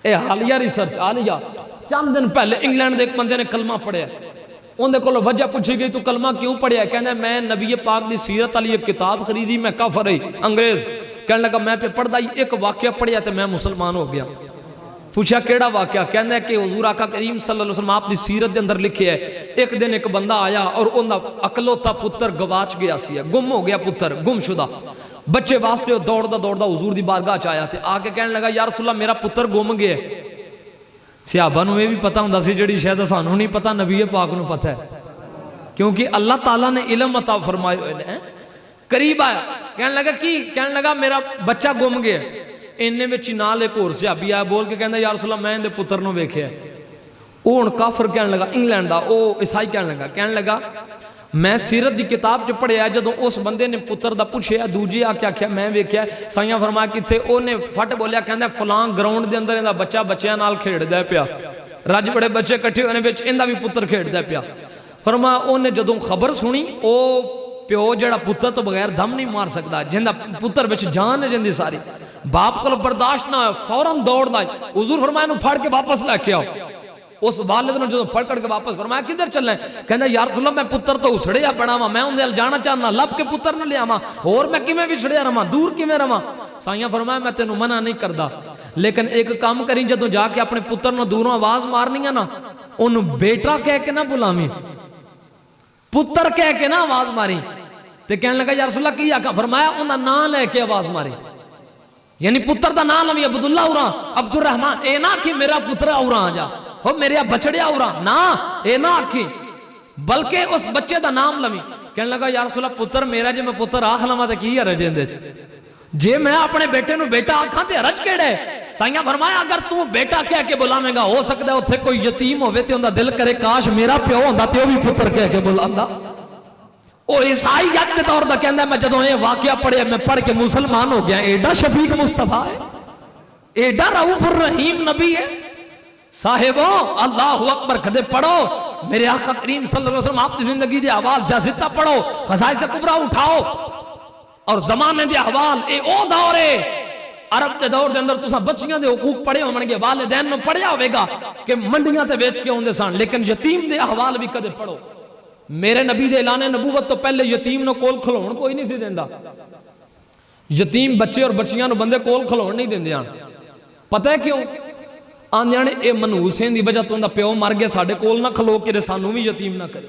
اے حالیہ ریسرچ حالیہ چند دن پہلے انگلینڈ دے ایک بندے نے کلمہ پڑھیا، اون دے کولوں وجہ پوچھی گئی تو کلمہ کیوں پڑھیا؟ کہندا میں نبی پاک دی سیرت والی ایک کتاب خریدی، میں کافر ہی انگریز، کہنے لگا میں پہ پڑھدا ہی ایک واقعہ پڑھیا تے میں مسلمان ہو گیا۔ پوچھا کیڑا واقعہ؟ کہندا ہے کہ حضور آقا کریم صلی اللہ علیہ وسلم آپ دی سیرت دے اندر لکھے ہے ایک دن ایک بندہ آیا اور اوندا اکلوتا پتر گواچ گیا سی، گم ہو گیا پتر، گم شدہ بچے واسطے دوڑدا دوڑدا حضور دی بارگاہ چ آیا تے آ کے کہنے لگا یا رسول اللہ میرا پتر گم گیا ہے۔ صحابہ نو یہ بھی پتہ ہوندا سی جڑی شاید سانوں نہیں پتہ نبی پاک نو پتہ ہے، کیونکہ اللہ تعالیٰ نے علم عطا فرمائے ہوئے ہیں۔ قریب آیا کہنے لگا کی؟ کہنے لگا میرا بچہ گم گیا۔ انہیں میں چنال ایک اور صحابی آیا بول کے کہنے یا رسول اللہ میں اندے پتر نو ویکھیا ہے۔ او ہن کافر کہنے لگا انگلینڈ دا، او عیسائی کہنے لگا میں سیرت دی کتاب چ پڑھیا جدوں اس بندے نے پتر دا پوچھیا دوجے آ کے آکھیا میں ویکھیا سائیاں فرمایا کتھے؟ او نے فٹ بولیا کہندا فلاں گراؤنڈ دے اندر ایندا بچہ بچیاں نال کھیڈدا ہے پیا، رج بڑے بچے کٹھے ہونے وچ ایندا بھی پتر کھیڈدا ہے پیا۔ فرمایا اونے جدوں خبر سنی او پیو جڑا پتر تو بغیر دم نہیں مار سکتا، جندا پتر وچ جان ہے جندی ساری، باپ کو برداشت نہ ہوئے فوراً دوڑ دائے۔ حضور فرمایا انہوں پھاڑ کے واپس لے کے آؤ۔ اس والد نے جو پڑھ کر کے واپس فرمایا کدھر چلنا ہے؟ کہنا یا رسول اللہ میں پتر تو اسڑیا بڑا ہاں، میں اندر جانا چاہنا لب کے پتر نہ لیا اور میں کیویں وچھڑیا رہاں دور کیویں رہاں؟ سائیاں فرمایا میں تینوں منع نہیں کردا، لیکن ایک کام کریں جدوں جا کے اپنے پتر نو دوروں آواز مارنی ہے نا انہوں بیٹا کہہ کے نہ بلاویں، پتر کہہ کے نہ آواز ماری۔ تے کہنے لگا یا رسول اللہ کی آقا؟ فرمایا انہاں نام لے کے آواز ماری، یعنی پتر دا نام لوی عبداللہ اورا عبد الرحمن، اے نا کہ میرا پتر اورا آ جا ہو میرے بچڑیا اورا نا، اے نا آکھی بلکہ اس بچے دا نام لوی۔ کہنے لگا یا رسول اللہ پتر میرا جے میں پتر آخ لما تے کی حرج اندے جے میں اپنے بیٹے نو بیٹا آکھاں تے حرج کیڑے؟ سائیاں فرمایا اگر تو بیٹا کہہ کے بلاویں گا ہو سکتا ہے اتھے کوئی یتیم ہوئے تے اندہ دل کرے کاش میرا پیو ہوندا تے وہ بھی پتر کہہ کے بلاندا۔ او عیسائی جد دے دور دا کہندا ہے میں جدوں یہ واقعہ پڑھے میں پڑھ کے مسلمان ہو گیا، ایڈا شفیق مصطفیٰ ہے، ایڈا رؤوف الرحیم نبی ہے۔ صاحبوں اللہ اکبر کدے پڑھو میرے آقا کریم صلی اللہ علیہ وسلم آپ کی زندگی دے احوال سیاستہ پڑھو، خصائص کبریٰ اٹھاؤ اور زمانے دے احوال اے او دورے عرب دے دور دے اندر تساں بچیاں دے حقوق پڑھے ہوں گے، والدین نے پڑھیا ہوئے گا کہ منڈیاں تے بیچ کے ہوندے سان، لیکن یتیم دے احوال بھی کدے پڑھو۔ میرے نبی دے اعلان نبوت تو پہلے یتیم نو کول کھلون کوئی نہیں سی دیندا، یتیم بچے اور بچیاں نو بندے کول کھلون نہیں دیندے آن۔ پتہ ہے کیوں؟ آندے آنے اے منحوسیں دی وجہ تو اندہ پیو مر گیا ساڑھے کول نہ کھلو کہ سانوں بھی یتیم نہ کرے۔